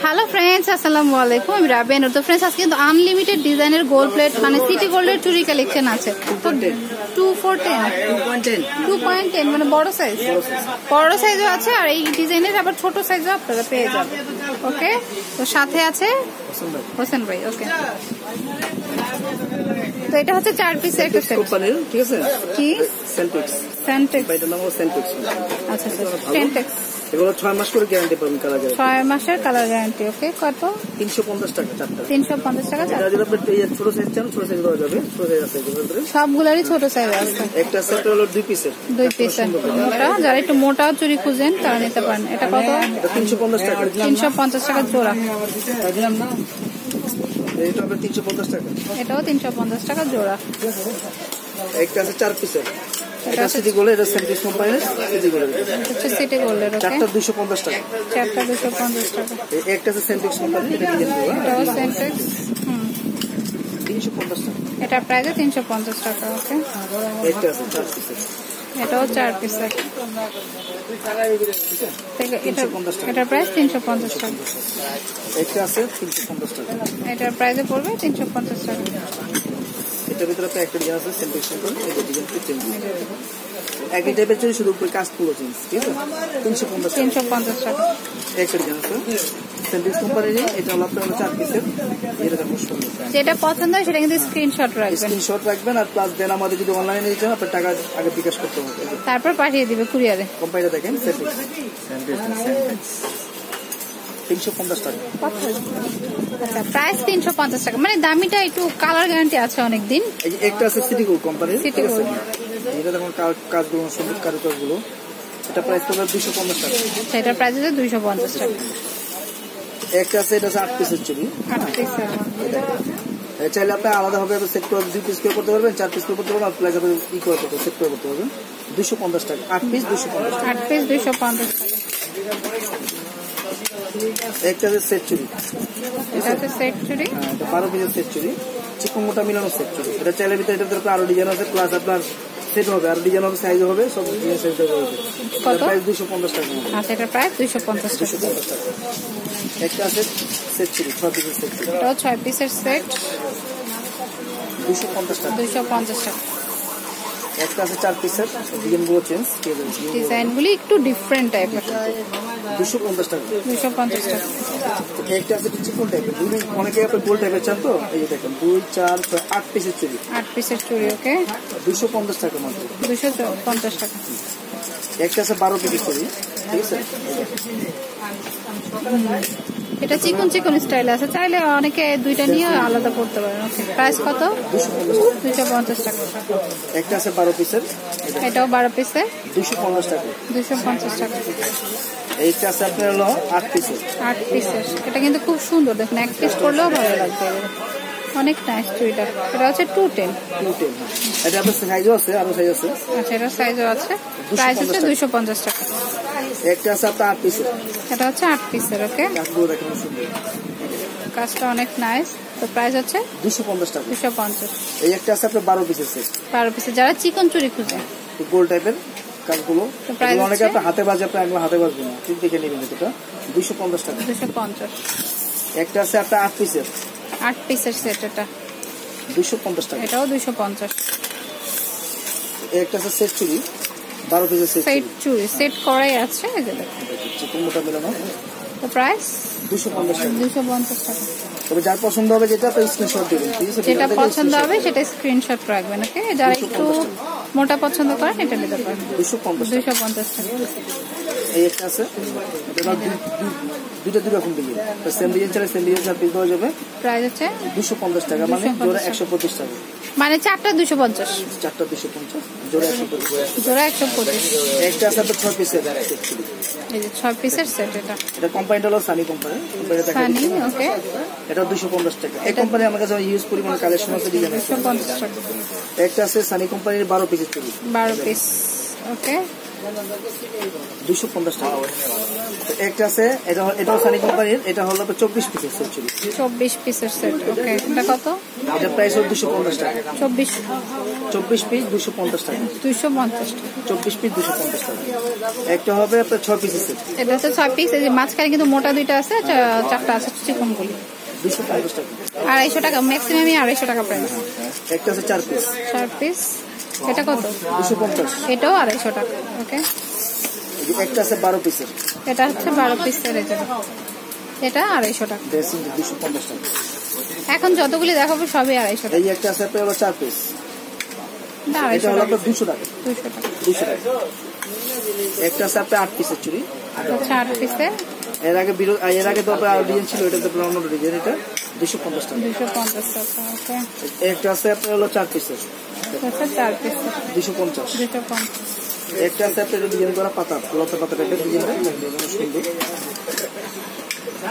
Hello friends, আসসালামু আলাইকুম। আমি রাবেয়া নূর। তো ফ্রেন্ডস, আজকে কিন্তু আনলিমিটেড ডিজাইনের গোল্ড প্লেট মানে সিটি গোল্ডের চুরি কালেকশন আছে। তো 2.10 মানে বড় সাইজও আছে, আর এই ডিজাইনের আবার ছোট সাইজও আপনারা পেয়ে যাবেন। ওকে, তো সাথে আছে হোসেন ভাই। ওকে, তো এটা হচ্ছে 4 পিসের একটা সেট। ঠিক আছে, কি সেন্টেক্স এটার নাম সেন্টেক্স। আচ্ছা, সেন্টেক্স। এগুলো 6 মাস করে গ্যারান্টি পাবেন, কালার গ্যারান্টি 6 মাসের কালার গ্যারান্টি। ওকে, কত? 350 টাকা চারটা। 350 টাকা চারটা। যদি আপনি ছোট সাইজ চান, ছোট সাইজ পাওয়া যাবে। ছোট সাইজ আছে সবগুলারই ছোট সাইজ আছে। একটা সেট হলো 2 পিসের। মোটা, যারা একটু মোটা চুরি খুঁজেন তারা নিতে পারেন। এটা কত? 350 টাকা। 350 টাকা জোড়া। এটা হবে 350 টাকা। এটাও 350 টাকা জোড়া। একটা আছে 4 পিসের। এটা সিটি গোল্ড, এটা সেন্টেক্স কোম্পানির সিটি গোল্ড। এটা সিটি গোল্ডের। ওকে, চারটা 250 টাকা। চারটা 250 টাকা। একটা আছে সেন্টেক্স কোম্পানি, এটা ডিজাইন করা। এটাও সেন্টেক্স। 350 টাকা। এটা প্রাইস 350 টাকা। ওকে, একটা আছে 4 পিসের। এটাও 4 পিসের। এটার প্রাইস 350 টাকা। একটা আছে 350 টাকা। এটার প্রাইসে পড়বে 350 টাকা। এটার ভিতরে একটা ডিজাইন আছে সেন্টেক্স কোম্পানি, এটা ডিজাইন কি চেঞ্জ একই টাইপের চুরি, শুধু উপরে কাজ পুরো চেঞ্জ। ঠিক আছে, 350 টাকা। একটা ডিজাইন আছে সেন্টেক্স কোম্পানির, এটা হলো আপনার 4 পিসের। এটা দেখুন সুন্দর, যেটা পছন্দ হয় সেটা কিন্তু স্ক্রিনশট রাখবেন। আর প্লাস দেন আমাদের যদি অনলাইনে নিতে চান, আপনার টাকা আগে বিকাশ করতে হবে, তারপর পাঠিয়ে দিবে কুরিয়ারে। কোম্পানিটা দেখেন সেন্টেক্স 350 টাকা। আচ্ছা, প্রাইস 350 টাকা। মানে দামিটা একটু কালার গ্যারান্টি আছে অনেকদিন। একটা আছে সিটি গোল্ড কোম্পানির, সিটি গোল্ড। এটা দেখুন কাজগুলো সুন্দর, কারুকাজগুলো। এটা প্রাইস পড়বে 250 টাকা। সেটার প্রাইস হচ্ছে 250 টাকা। একটা আছে, এটা আছে 8 পিসের চুরি। 8 পিসের। চাইলে আপনি আলাদা ভাবে সেট করে 2 পিস করে করতে পারবেন, 4 পিস করে করতে পারবেন, প্লাস আপনি ই করে সেট করে করতে পারবেন। 250 টাকা 8 পিস, 250 টাকা। 8 পিস 250 টাকা। একটা আছে সেট চুরি। এটা হচ্ছে সেট চুরি। হ্যাঁ, এটা 12 পিসের সেট চুরি, চিকন মোটা মিলানো সেট চুরি। এটা চাইলে ভিতরে এটার ভিতরে আরো ডিজাইন আছে, প্লাস আপনার সেট হবে, আর ডিজাইন হবে, সাইজ হবে, সব ডিজাইন সাইজ হবে। কত? প্রাইস 250 টাকা। আচ্ছা, এটা প্রাইস 250 টাকা। 250 টাকা। একটা আছে সেট চুরি, 6 পিসের সেট চুরি। এটাও 6 পিসের সেট, 250 টাকা। 250 টাকা। একটা আছে 4 পিসের, ডিজাইনগুলো চেঞ্জ, ডিজাইনগুলি একটু ডিফারেন্ট টাইপের। 250 টাকা। 250 টাকা। একটা আছে চিকন টাইপের, অনেকে আপনার গোল টাইপের চান, তো এই যে দেখেন 2 4 6 8 পিসের চুরি। 8 পিসের চুরি। ওকে, 250 টাকা মাত্র। 250 টাকা। একটা আছে 12 পিসের চুরি। ঠিক আছে, এটা চিকন স্টাইল আছে, চাইলে অনেকে দুইটা নিয়ে আলাদা করতে পারেন। ওকে, প্রাইস কত? 250 টাকা। একটা আছে 12 পিসের, এটাও 12 পিসের, 250 টাকা। 250 টাকা। এইটা আছে আপনার হলো 8 পিসের। 8 পিসের। এটা কিন্তু খুব সুন্দর, দেখুন এক পিস করলেও ভালো লাগবে, অনেক নাইস চুড়িটা। এটা হচ্ছে 210। এটা আপনার সাইজও আছে, আরো সাইজ আছে। আচ্ছা, এটা সাইজও আছে। প্রাইস হচ্ছে 250 টাকা। একটা আছে আপনার 8 পিসের। এটা হচ্ছে 8 পিসের। ওকে, কাজগুলো দেখেন সুন্দর, কাজটা অনেক নাইস। তো প্রাইস হচ্ছে 250 টাকা। 250। এই একটা আছে আপনার 12 পিসের সেট। 12 পিসের, যারা চিকন চুড়ি খুঁজে, গোল টাইপের কাজগুলো। অনেকে আপনার হাতে বাজে, আপনার একবার হাতে বাজবে না, ঠিক দেখে নেবেন। এটা 250 টাকা। 250। একটা আছে আপনার 8 পিসের। 8 পিসের সেট, এটা 250 টাকা। এটাও 250। একটা আছে সেট চুরি, 12 পিসের সেট চুড়ি, সেট করাই আছে। এই যে দেখুন, চিকন মোটা মিলানো। তো প্রাইস 250 টাকা। 250 টাকা। তবে যার পছন্দ হবে যেটা, তো স্ক্রিনশট দিবেন। ঠিক আছে, যেটা পছন্দ হবে সেটা স্ক্রিনশট রাখবেন। ওকে, যারা একটু মোটা পছন্দ করেন এটা নিতে পারেন। 250 টাকা। এই একটা আছে, দুইটা দুই রকম ডিজাইন, সেম ডিজাইন চাইলে সেম ডিজাইন পিস দেওয়া যাবে। প্রাইস হচ্ছে 250 টাকা, মানে জোড়া 125 টাকা। মানে চারটা 250, চারটা 250, জোড়া 125। জোড়া 125। একটা আছে আপনার 6 পিসের। এই যে 6 পিসের সেট। এটা কোম্পানিটা হলো সানি কোম্পানি। সানি। ওকে, এটা 250 টাকা। এই কোম্পানি আমার কাছে ইউজ পরিমাণে কালেকশন আছে, ডিজাইন আছে। 250 টাকা। একটা আছে সানি কোম্পানির 12 পিসের চুড়ি, 12 পিস। ওকে, 250 টাকা। একটা আছে এটাও সানি কোম্পানির, এটা হলো 24 পিসের সেট চুড়ি। 24 পিসের সেট। ওকে, এটা কত? এটা প্রাইস হলো 250 টাকা। 24 পিস 250 টাকা। 250 টাকা। 24 পিস 250 টাকা। একটা হবে আপনার 6 পিসের সেট। এটা হচ্ছে 6 পিস। এই যে মাঝখানে কিন্তু মোটা দুইটা আছে, চারটা আছে চিকন গুলি। 250 টাকা। 250 টাকা ম্যাক্সিমামই 250 টাকা প্রাইস। একটা আছে 4 পিস। 4 পিস। এটা কত? 250। এটাও 250 টাকা। ওকে, একটা আছে 12 পিসের। এটা হচ্ছে 12 পিসের। এটা 250 টাকা। ড্রেসিং 250 টাকা। এখন যতগুলি দেখাবো সবই 250 টাকা। এই একটা আছে আপনার হলো 4 পিস। এটা হলো আপনার 200 টাকা। 200 টাকা। 200 টাকা। একটা আছে আপনার 8 পিসের চুড়ি। আচ্ছা, 8 পিসে। এর আগে তো আপনার ডিজাইন ছিল, এটা তো অন্য ডিজাইন। এটা 250 টাকা। 250 টাকা। ওকে, একটা আছে আপনার হলো 4 পিসের। এটা 4 পিস। 250। 250। একটা আছে আপনার ডিজাইন করা পাতা, লতা পাতা টাইপের ডিজাইনটা সুন্দর।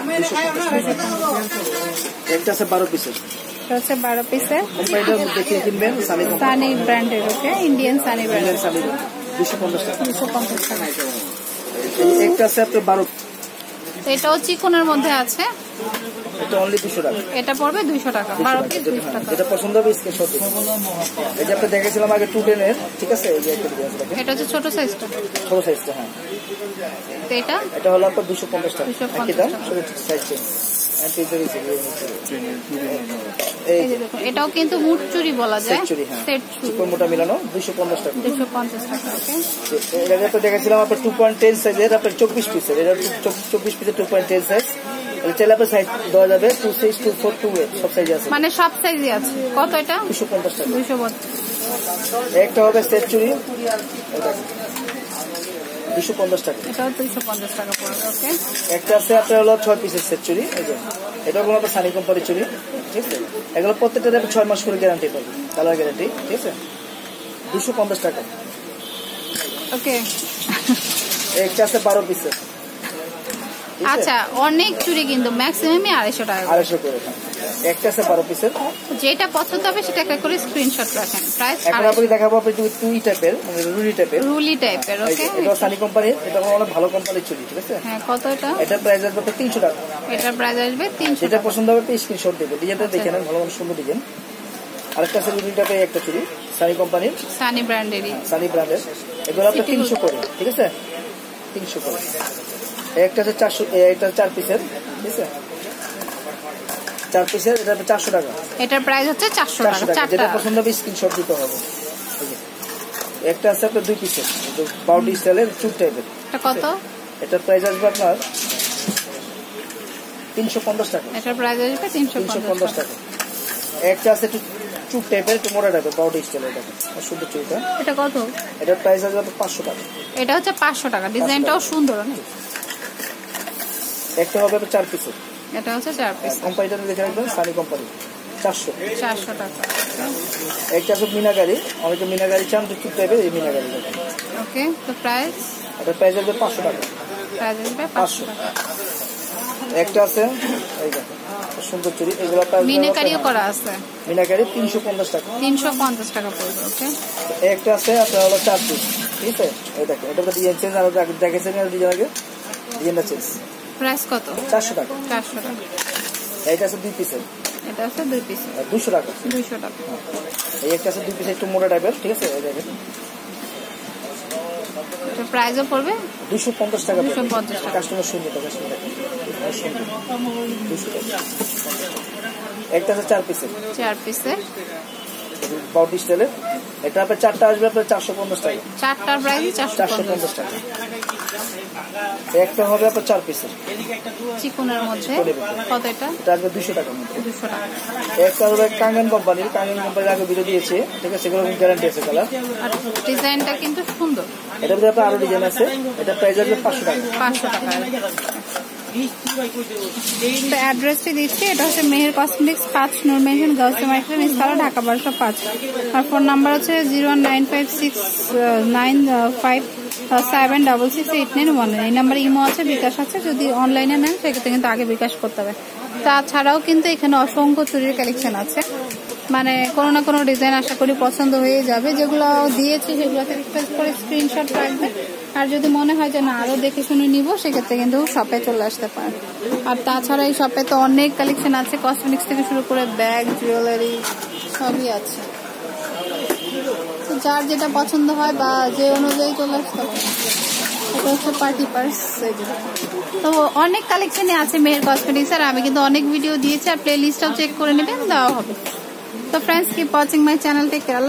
250। একটা আছে 12 পিসের। এটা হচ্ছে 12 পিসে। কোম্পানিটা দেখে কিনবেন, সানি কোম্পানি। সানি ব্র্যান্ডের। ওকে, ইন্ডিয়ান সানি ব্র্যান্ডের। সানি 250 টাকা। 250 টাকা। একটা আছে আপনার 12। তো এটাও চিকনের মধ্যে আছে। এটা অনলি 200 টাকা। এটা পড়বে 200 টাকা। 12 পিস 200 টাকা। যেটা পছন্দ হবে স্ক্রিনশট দিন। এই যে আপনি দেখেছিলাম আগে 210 এর, ঠিক আছে? এই যে একটা ডিজাইন দেখেন। এটা হচ্ছে ছোট সাইজটা। ছোট সাইজটা। হ্যাঁ, তো এটা হলো আপনার 250 টাকা। 250 একই দাম, টাকা। ছোট সাইজ চেঞ্জ। এই যে দেখুন, এটাও কিন্তু মুঠ চুরি বলা যায়। সেট চুড়ি, হ্যাঁ, সেট চুরি। চিকন মোটা মিলানো 250 টাকা। 250 টাকা। ওকে, এর আগে তো দেখেছিলাম আপনার 2.10 সাইজের, আপনার 24 পিসের। এটা 24 পিসের 2.10 সাইজ। চাইলে আপনার সাইজ দেওয়া যাবে 2 6 2 4 2 8 সব সাইজ আছে। মানে সব সাইজই আছে। কত এটা? 250 টাকা। 250। একটা হবে সেট চুড়ি, 250 টাকা। এটাও 250 টাকা পড়বে। ওকে, একটা আছে আপনার হলো 6 পিসের সেট চুড়ি। এই যে এটা হলো আপনার সানি কোম্পানির চুড়ি, ঠিক আছে? এগুলো প্রত্যেকটাতে 6 মাস করে গ্যারান্টি পাবে, কালার গ্যারান্টি, ঠিক আছে? 250 টাকা। ওকে, একটা আছে 12 পিসের। আচ্ছা, অনেক চুরি কিন্তু ম্যাক্সিমামই 250 টাকা। 250 করে। একটা আছে 12 পিসের। যেটা পছন্দ হবে সেটা একটা করে স্ক্রিনশট রাখেন। প্রাইস এখন আপনি দেখাবো আপনি টুই টাইপের, মানে রুলি টাইপের। রুলি টাইপের। ওকে, এটা সানি কোম্পানির, এটা অনেক ভালো কোম্পানির চুড়ি, ঠিক আছে? হ্যাঁ, কত এটা? এটা প্রাইস আসবে 300 টাকা। এটার প্রাইস আসবে 300 যেটা টাকা। পছন্দ হবে স্ক্রিনশট দেবে। ডিজাইনটা দেখে নেন, ভালো সুন্দর ডিজাইন। আরেকটা আছে রুলি টাইপের একটা চুড়ি, সানি কোম্পানির, সানি ব্র্যান্ডেরই। সানি ব্র্যান্ডের। এগুলো আপনার 300 করে, ঠিক আছে? 300 করে। একটা আছে 400, এটা 4 পিসের, ঠিক আছে? 4 পিসের, এটা 400 টাকা। এটার প্রাইস হচ্ছে 400 টাকা। 400 টাকা। যেটা চারটা। পছন্দ হবে স্ক্রিনশট দিতে হবে। এই যে একটা আছে আপনার 2 পিসের, বাউডি স্টাইলের চুপ টাইপের। এটা কত? এটার প্রাইস আসবে আপনার 350 টাকা। এটার প্রাইস আসবে 350 টাকা। টাকা। একটা আছে চুপ টাইপের, একটু মোটা টাইপের, বাউডি স্টাইলের। এটা সুন্দর চুড়িটা। এটা কত? এটার প্রাইস আসবে 500 টাকা। এটা হচ্ছে 500 টাকা। ডিজাইনটাও সুন্দর অনেক। একটা হবে 4 পিসের। এটা হচ্ছে 4 পিস। কোম্পানিটা দেখে রাখবেন, সানি কোম্পানি, 400। 400 টাকা। একটা আছে মিনাগারি, অনেকে মিনাগারি চান, চুপ টাইপের, এই মিনাগারি। ওকে, তো প্রাইস? এটার প্রাইস আসবে 500 টাকা। প্রাইস আসবে 500 টাকা। একটা আছে এই দেখো সুন্দর চুড়ি, এগুলো মিনাকারিও করা আছে। মিনাকারি 350 টাকা। 350 টাকা পড়বে। ওকে, একটা আছে আপনার হলো 4 পিস, ঠিক আছে? এই দেখো, এটা তো ডিজাইন চেঞ্জ, আর দেখেছেন ডিজাইন আগে, ডিজাইনটা চেঞ্জ। প্রাইস কত? 400 টাকা। 400 টাকা। এইটা আছে 2 পিসের। এটা আছে 2 পিস। 200 টাকা। 200 টাকা। এই একটা আছে 2 পিস, একটু মোটা টাইপের, ঠিক আছে? এই দেখেন, এটা প্রাইসও পড়বে 250 টাকা। 250 টাকা। কাস্টমার শুনবে তো, কাস্টমার 200 টাকা। একটা আছে 4 পিসের, 4 পিসের। বাউডি স্টাইলের। এটা আপনার 4টা আসবে আপনার 450 টাকা। 4টার প্রাইস 450 টাকা। একটা হবে আপনার 4 পিসের চিকনের মধ্যে। কত এটা? এটা আসবে 200 টাকা। 200 টাকা। একটা হবে কাঙ্গান কোম্পানির, কাঙ্গান কোম্পানির আগে ভিডিও দিয়েছে, ঠিক আছে? সেগুলো গ্যারান্টি আছে কালার। আর ডিজাইনটা কিন্তু সুন্দর। এটার মধ্যে আপনার আরো ডিজাইন আছে। এটা প্রাইস আসবে 500 টাকা। 500 টাকা। অ্যাড্রেসটি দিচ্ছি, এটা হচ্ছে মেহের কসমেটিক্স, 5 নূর মেনশন, গার্লস মার্কেট, নিচতলা, ঢাকা 1205। আর ফোন নাম্বার হচ্ছে 0195695768911। এই নাম্বারে ইমো আছে, বিকাশ আছে। যদি অনলাইনে নেন সেক্ষেত্রে কিন্তু আগে বিকাশ করতে হবে। তাছাড়াও কিন্তু এখানে অসংখ্য চুরির কালেকশন আছে। মানে কোনো না কোনো ডিজাইন আশা করি পছন্দ হয়ে যাবে। যেগুলো দিয়েছি সেগুলোতে রিকোয়েস্ট করে স্ক্রিনশট রাখবেন। আর যদি মনে হয় যে না আরো দেখে শুনে নিব, সেক্ষেত্রে কিন্তু শপে চলে আসতে পারেন। আর তাছাড়া এই শপে তো অনেক কালেকশন আছে, কসমেটিক্স থেকে শুরু করে ব্যাগ, জুয়েলারি সবই আছে। যার যেটা পছন্দ হয় বা যে অনুযায়ী চলে আসতে পারে। এটা হচ্ছে পার্টি পার্স। তো অনেক কালেকশনই আছে মেহের কসমেটিক্স এর, আমি কিন্তু অনেক ভিডিও দিয়েছি, আর প্লে লিস্টটাও চেক করে নেবেন, দেওয়া হবে। তো friends, keep watching my channel, take care.